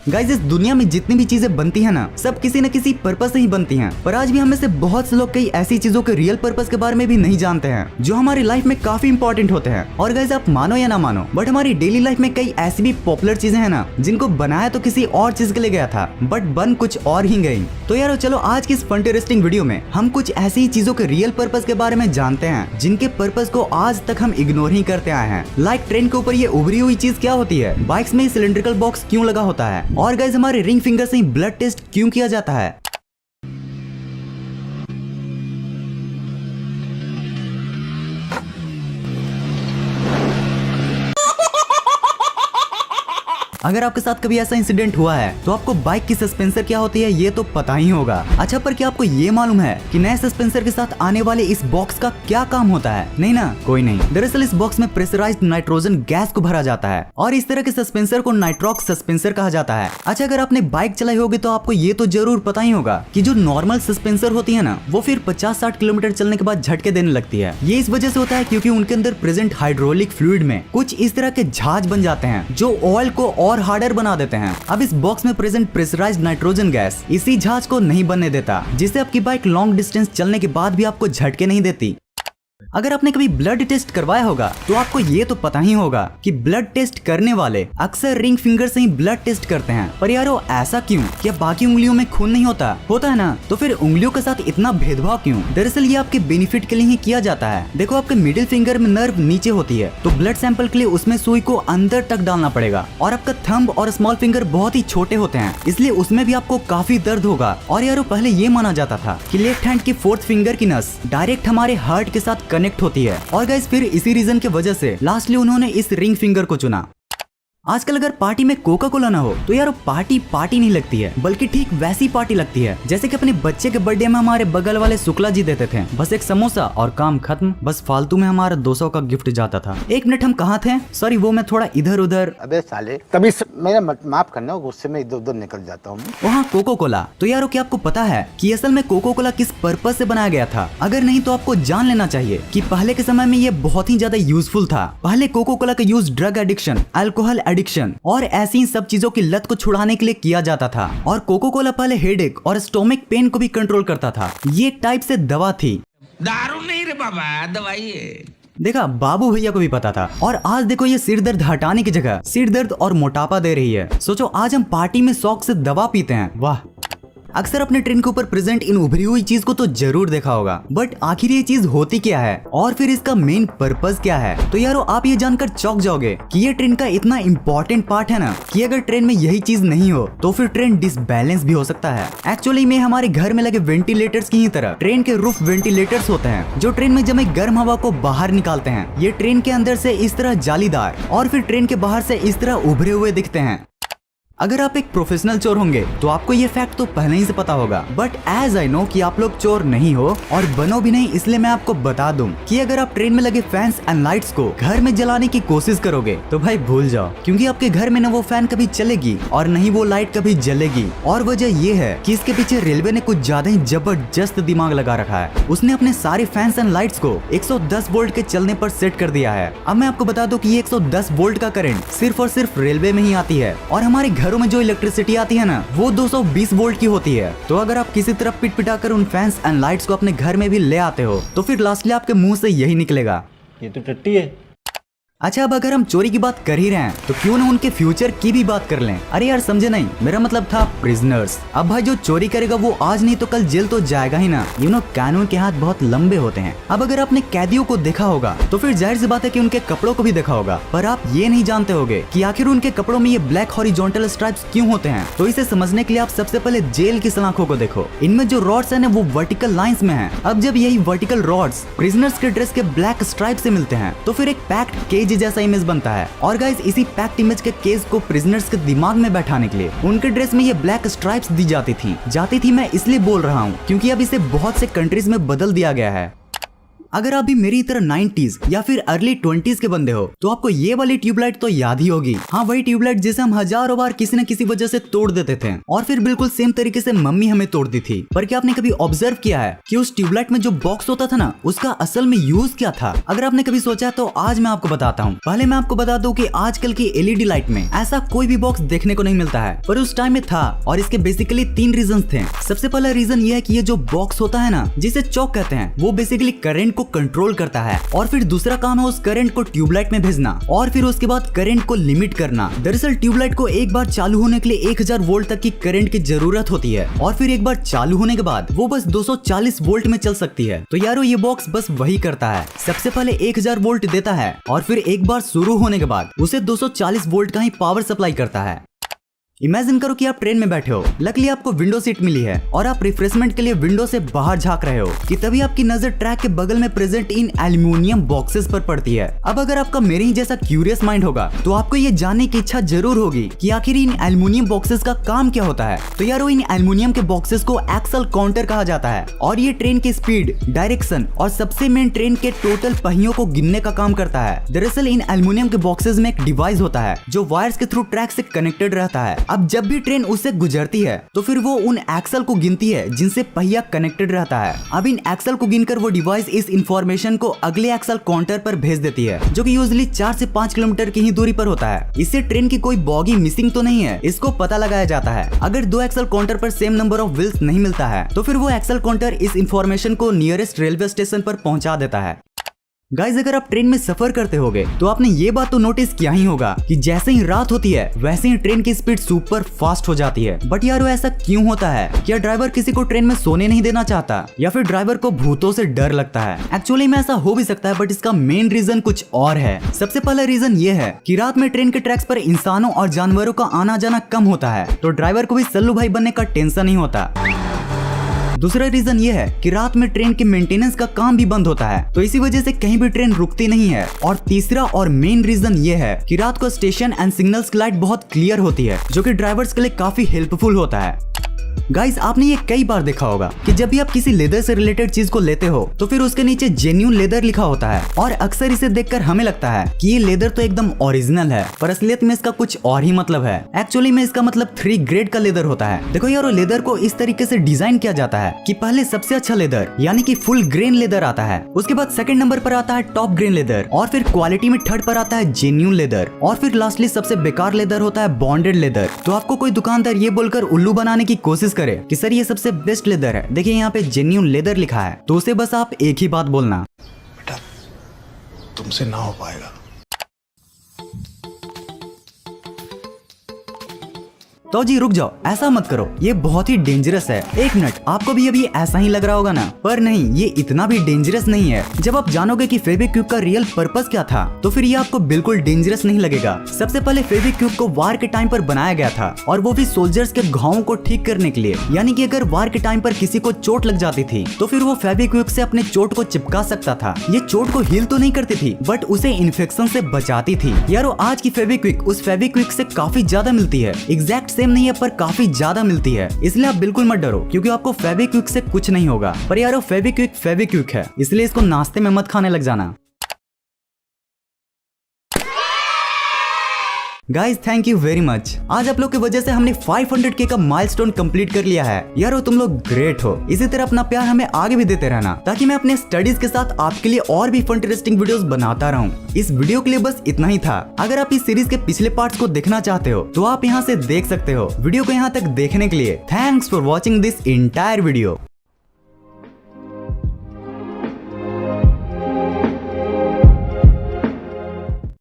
Guys इस दुनिया में जितनी भी चीजें बनती है ना, सब किसी न किसी पर्पस से ही बनती हैं। पर आज भी हम में से बहुत से लोग कई ऐसी चीजों के रियल पर्पस के बारे में भी नहीं जानते हैं जो हमारी लाइफ में काफी इंपॉर्टेंट होते हैं। और गाइस आप मानो या ना मानो, बट हमारी डेली लाइफ में कई ऐसी भी पॉपुलर चीजें हैं ना, जिनको बनाया तो किसी और चीज के लिए गया था, बट बन कुछ और ही गई। तो यारो चलो आज की इस फंटेस्टिंग वीडियो में हम कुछ ऐसी ही चीजों के रियल पर्पस के बारे में जानते हैं जिनके पर्पस को आज तक हम इग्नोर ही करते आए हैं। लाइक ट्रेन के ऊपर ये उभरी हुई चीज क्या होती है, बाइक्स में सिलेंड्रिकल बॉक्स क्यों लगा होता है, और गाइस हमारे रिंग फिंगर से ही ब्लड टेस्ट क्यों किया जाता है। अगर आपके साथ कभी ऐसा इंसिडेंट हुआ है तो आपको बाइक की सस्पेंसर क्या होती है ये तो पता ही होगा। अच्छा, पर क्या आपको ये मालूम है कि नए सस्पेंसर के साथ आने वाले इस बॉक्स का क्या काम होता है? नहीं ना, कोई नहीं। दरअसल इस बॉक्स में प्रेशराइज्ड नाइट्रोजन गैस को भरा जाता है और इस तरह के सस्पेंसर को नाइट्रॉक्स सस्पेंसर कहा जाता है। अच्छा, अगर आपने बाइक चलाई होगी तो आपको ये तो जरूर पता ही होगा कि जो नॉर्मल सस्पेंसर होती है ना, वो फिर 50-60 किलोमीटर चलने के बाद झटके देने लगती है। ये इस वजह से होता है क्योंकि उनके अंदर प्रेजेंट हाइड्रोलिक फ्लूइड में कुछ इस तरह के झाज बन जाते हैं जो ऑयल को और हार्डर बना देते हैं। अब इस बॉक्स में प्रेजेंट प्रेशराइज्ड नाइट्रोजन गैस इसी झाज को नहीं बनने देता, जिससे आपकी बाइक लॉन्ग डिस्टेंस चलने के बाद भी आपको झटके नहीं देती। अगर आपने कभी ब्लड टेस्ट करवाया होगा तो आपको ये तो पता ही होगा कि ब्लड टेस्ट करने वाले अक्सर रिंग फिंगर से ही ब्लड टेस्ट करते हैं। पर यारो ऐसा क्यों? क्या बाकी उंगलियों में खून नहीं होता? होता है ना, तो फिर उंगलियों के साथ इतना भेदभाव क्यों? दरअसल ये आपके बेनिफिट के लिए ही किया जाता है। देखो, आपके मिडिल फिंगर में नर्व नीचे होती है, तो ब्लड सैंपल के लिए उसमें सुई को अंदर तक डालना पड़ेगा। और आपका थंब और स्मॉल फिंगर बहुत ही छोटे होते हैं, इसलिए उसमें भी आपको काफी दर्द होगा। और यारो पहले ये माना जाता था कि लेफ्ट हैंड की फोर्थ फिंगर की नस डायरेक्ट हमारे हार्ट के साथ कनेक्ट होती है। और गाइस फिर इसी रीजन की वजह से लास्टली उन्होंने इस रिंग फिंगर को चुना। आजकल अगर पार्टी में कोका कोला ना हो तो यार पार्टी पार्टी नहीं लगती है, बल्कि ठीक वैसी पार्टी लगती है जैसे कि अपने बच्चे के बर्थडे में हमारे बगल वाले शुक्ला जी देते थे। बस एक समोसा और काम खत्म। बस फालतू में हमारा 200 का गिफ्ट जाता था। एक मिनट, हम कहाँ थे? सॉरी, वो मैं थोड़ा इधर उधर। अबे साले, तभी मेरा माफ करना, गुस्से में इधर उधर निकल जाता हूँ। वहाँ कोको कोला। तो यारो क्या आपको पता है कि असल में कोको कोला किस पर्पज से बनाया गया था? अगर नहीं तो आपको जान लेना चाहिए कि पहले के समय में ये बहुत ही ज्यादा यूजफुल था। पहले कोको कोला का use drug addiction, alcohol addiction और ऐसी सब चीजों की लत को छुड़ाने के लिए किया जाता था। और कोको कोला पहले हेडेक और स्टोमिक पेन को भी कंट्रोल करता था। ये एक टाइप से दवा थी। दारू नहीं रे बाबा, दवाई है। देखा, बाबू भैया को भी पता था। और आज देखो, ये सिर दर्द हटाने की जगह सिर दर्द और मोटापा दे रही है। सोचो, आज हम पार्टी में शौक से दवा पीते हैं। वाह। अक्सर अपने ट्रेन के ऊपर प्रेजेंट इन उभरी हुई चीज को तो जरूर देखा होगा, बट आखिर ये चीज होती क्या है और फिर इसका मेन पर्पस क्या है? तो यारो आप ये जानकर चौंक जाओगे कि ये ट्रेन का इतना इंपॉर्टेंट पार्ट है ना, कि अगर ट्रेन में यही चीज नहीं हो तो फिर ट्रेन डिसबैलेंस भी हो सकता है। एक्चुअली में हमारे घर में लगे वेंटिलेटर्स की ही तरह ट्रेन के रूफ वेंटिलेटर्स होते हैं, जो ट्रेन में जमे गर्म हवा को बाहर निकालते हैं। ये ट्रेन के अंदर से इस तरह जालीदार और फिर ट्रेन के बाहर से इस तरह उभरे हुए दिखते हैं। अगर आप एक प्रोफेशनल चोर होंगे तो आपको ये फैक्ट तो पहले ही से पता होगा, बट एज आई नो कि आप लोग चोर नहीं हो और बनो भी नहीं, इसलिए मैं आपको बता दूं कि अगर आप ट्रेन में लगे फैंस एंड लाइट्स को घर में जलाने की कोशिश करोगे तो भाई भूल जाओ, क्योंकि आपके घर में न वो फैन कभी चलेगी और नहीं वो लाइट कभी जलेगी। और वजह ये है कि इसके पीछे रेलवे ने कुछ ज्यादा ही जबरदस्त दिमाग लगा रखा है। उसने अपने सारे फैंस एंड लाइट्स को 110 वोल्ट के चलने पर सेट कर दिया है। अब मैं आपको बता दूं कि ये 110 वोल्ट का करंट सिर्फ और सिर्फ रेलवे में ही आती है, और हमारे घरों में जो इलेक्ट्रिसिटी आती है ना, वो 220 वोल्ट की होती है। तो अगर आप किसी तरह पिट पिटाकर उन फैंस एंड लाइट्स को अपने घर में भी ले आते हो तो फिर लास्टली आपके मुंह से यही निकलेगा, ये तो टट्टी है। अच्छा, अब अगर हम चोरी की बात कर ही रहे हैं तो क्यों ना उनके फ्यूचर की भी बात कर लें। अरे यार समझे नहीं, मेरा मतलब था प्रिजनर्स। अब भाई जो चोरी करेगा वो आज नहीं तो कल जेल तो जाएगा ही ना। यू नो, कानून के हाथ बहुत लंबे होते हैं। अब अगर आपने कैदियों को देखा होगा तो फिर जाहिर सी बात है कि उनके कपड़ों को भी देखा होगा, पर आप ये नहीं जानते होगे कि आखिर उनके कपड़ों में ये ब्लैक हॉरिजॉन्टल स्ट्राइप्स क्यों होते हैं। तो इसे समझने के लिए आप सबसे पहले जेल की सलाखों को देखो। इनमें जो रॉड्स है वो वर्टिकल लाइंस में है। अब जब यही वर्टिकल रॉड्स प्रिजनर्स के ड्रेस के ब्लैक स्ट्राइप से मिलते हैं तो फिर एक पैक्ड केज जैसा इमेज बनता है। और गाइस इसी पैक्ड इमेज के केस को प्रिजनर्स के दिमाग में बैठाने के लिए उनके ड्रेस में ये ब्लैक स्ट्राइप्स दी जाती थी। मैं इसलिए बोल रहा हूँ क्योंकि अब इसे बहुत से कंट्रीज में बदल दिया गया है। अगर आप भी मेरी तरह 90s या फिर अर्ली 20s के बंदे हो तो आपको ये वाली ट्यूबलाइट तो याद ही होगी। हाँ, वही ट्यूबलाइट जिसे हम हजारों बार किसी न किसी वजह से तोड़ देते थे और फिर बिल्कुल सेम तरीके से मम्मी हमें तोड़ती थी। पर क्या आपने कभी ऑब्जर्व किया है कि उस ट्यूबलाइट में जो बॉक्स होता था ना, उसका असल में यूज क्या था? अगर आपने कभी सोचा तो आज मैं आपको बताता हूँ। पहले मैं आपको बता दूं कि आजकल की एलईडी लाइट में ऐसा कोई भी बॉक्स देखने को नहीं मिलता है, पर उस टाइम में था और इसके बेसिकली 3 रीजन थे। सबसे पहला रीजन ये है कि ये जो बॉक्स होता है ना, जिसे चॉक कहते हैं, वो बेसिकली करंट को कंट्रोल करता है और फिर दूसरा काम है उस करंट को ट्यूबलाइट में भेजना और फिर उसके बाद करंट को लिमिट करना। दरअसल ट्यूबलाइट को एक बार चालू होने के लिए 1000 वोल्ट तक की करंट की जरूरत होती है और फिर एक बार चालू होने के बाद वो बस 240 वोल्ट में चल सकती है। तो यारो ये बॉक्स बस वही करता है, सबसे पहले 1000 वोल्ट देता है और फिर एक बार शुरू होने के बाद उसे 240 वोल्ट का ही पावर सप्लाई करता है। इमेजिन करो कि आप ट्रेन में बैठे हो, लकीली आपको विंडो सीट मिली है और आप रिफ्रेशमेंट के लिए विंडो से बाहर झांक रहे हो कि तभी आपकी नजर ट्रैक के बगल में प्रेजेंट इन एल्युमिनियम बॉक्सेस पर पड़ती है। अब अगर आपका मेरे ही जैसा क्यूरियस माइंड होगा तो आपको ये जानने की इच्छा जरूर होगी कि आखिर इन एल्युमिनियम बॉक्सेस का काम क्या होता है। तो यारो इन एल्युमिनियम के बॉक्सेस को एक्सल काउंटर कहा जाता है और ये ट्रेन की स्पीड, डायरेक्शन और सबसे मेन ट्रेन के टोटल पहियों को गिनने का काम करता है। दरअसल इन एल्युमिनियम के बॉक्सेस में एक डिवाइस होता है जो वायर्स के थ्रू ट्रैक से कनेक्टेड रहता है। अब जब भी ट्रेन उससे गुजरती है तो फिर वो उन एक्सल को गिनती है जिनसे पहिया कनेक्टेड रहता है। अब इन एक्सल को गिनकर वो डिवाइस इस इंफॉर्मेशन को अगले एक्सल काउंटर पर भेज देती है, जो कि यूजुअली 4 से 5 किलोमीटर की ही दूरी पर होता है। इससे ट्रेन की कोई बॉगी मिसिंग तो नहीं है, इसको पता लगाया जाता है। अगर 2 एक्सल काउंटर पर सेम नंबर ऑफ व्हील्स नहीं मिलता है तो फिर वो एक्सल काउंटर इस इंफॉर्मेशन को नियरेस्ट रेलवे स्टेशन पर पहुंचा देता है। गाइज, अगर आप ट्रेन में सफर करते होगे तो आपने ये बात तो नोटिस किया ही होगा कि जैसे ही रात होती है वैसे ही ट्रेन की स्पीड सुपर फास्ट हो जाती है। बट यारो ऐसा क्यों होता है? क्या ड्राइवर किसी को ट्रेन में सोने नहीं देना चाहता या फिर ड्राइवर को भूतों से डर लगता है? एक्चुअली में ऐसा हो भी सकता है, बट इसका मेन रीजन कुछ और है। सबसे पहला रीजन ये है कि रात में ट्रेन के ट्रैक्स पर इंसानों और जानवरों का आना जाना कम होता है, तो ड्राइवर को भी सल्लू भाई बनने का टेंशन नहीं होता। दूसरा रीजन ये है कि रात में ट्रेन के मेंटेनेंस का काम भी बंद होता है, तो इसी वजह से कहीं भी ट्रेन रुकती नहीं है। और तीसरा और मेन रीजन ये है कि रात को स्टेशन एंड सिग्नल्स की लाइट बहुत क्लियर होती है, जो कि ड्राइवर्स के लिए काफी हेल्पफुल होता है। गाइस, आपने ये कई बार देखा होगा कि जब भी आप किसी लेदर से रिलेटेड चीज को लेते हो तो फिर उसके नीचे जेन्युइन लेदर लिखा होता है और अक्सर इसे देखकर हमें लगता है कि ये लेदर तो एकदम ओरिजिनल है, पर असलियत में इसका कुछ और ही मतलब है। एक्चुअली में इसका मतलब 3 ग्रेड का लेदर होता है। देखो यारो, लेदर को इस तरीके से डिजाइन किया जाता है कि पहले सबसे अच्छा लेदर यानी कि फुल ग्रेन लेदर आता है, उसके बाद सेकंड नंबर पर आता है टॉप ग्रेन लेदर और फिर क्वालिटी में थर्ड पर आता है जेन्युइन लेदर और फिर लास्टली सबसे बेकार लेदर होता है बॉन्डेड लेदर। तो आपको कोई दुकानदार ये बोलकर उल्लू बनाने की कोशिश करे कि सर ये सबसे बेस्ट लेदर है, देखिए यहाँ पे जेन्युइन लेदर लिखा है, तो उसे बस आप एक ही बात बोलना, बेटा तुमसे ना हो पाएगा। तो जी रुक जाओ, ऐसा मत करो, ये बहुत ही डेंजरस है। एक मिनट, आपको भी अभी ऐसा ही लग रहा होगा ना, पर नहीं, ये इतना भी डेंजरस नहीं है। जब आप जानोगे कि फेविक्विक का रियल पर्पस क्या था तो फिर ये आपको बिल्कुल डेंजरस नहीं लगेगा। सबसे पहले फेविक्विक को वार के टाइम पर बनाया गया था और वो भी सोल्जर्स के घावों को ठीक करने के लिए, यानी कि अगर वार के टाइम पर किसी को चोट लग जाती थी तो फिर वो फेविक्विक से अपने चोट को चिपका सकता था। ये चोट को हील तो नहीं करती थी, बट उसे इन्फेक्शन से बचाती थी। यारो, आज की फेविक्विक उस फेविक्विक से काफी ज्यादा मिलती है, एग्जैक्ट सेम नहीं है पर काफी ज्यादा मिलती है, इसलिए आप बिल्कुल मत डरो क्योंकि आपको फेविक्विक से कुछ नहीं होगा। पर यारो, फेविक्विक फेविक्विक है, इसलिए इसको नाश्ते में मत खाने लग जाना। Guys, thank you very much. आज आप लोग की वजह से हमने 500K का माइलस्टोन कंप्लीट कर लिया है। यारो, तुम लोग ग्रेट हो। इसी तरह अपना प्यार हमें आगे भी देते रहना ताकि मैं अपने स्टडीज के साथ आपके लिए और भी फन इंटरेस्टिंग वीडियोस बनाता रहूं। इस वीडियो के लिए बस इतना ही था। अगर आप इस सीरीज के पिछले पार्ट्स को देखना चाहते हो तो आप यहाँ से देख सकते हो। वीडियो को यहाँ तक देखने के लिए thanks for watching this entire video.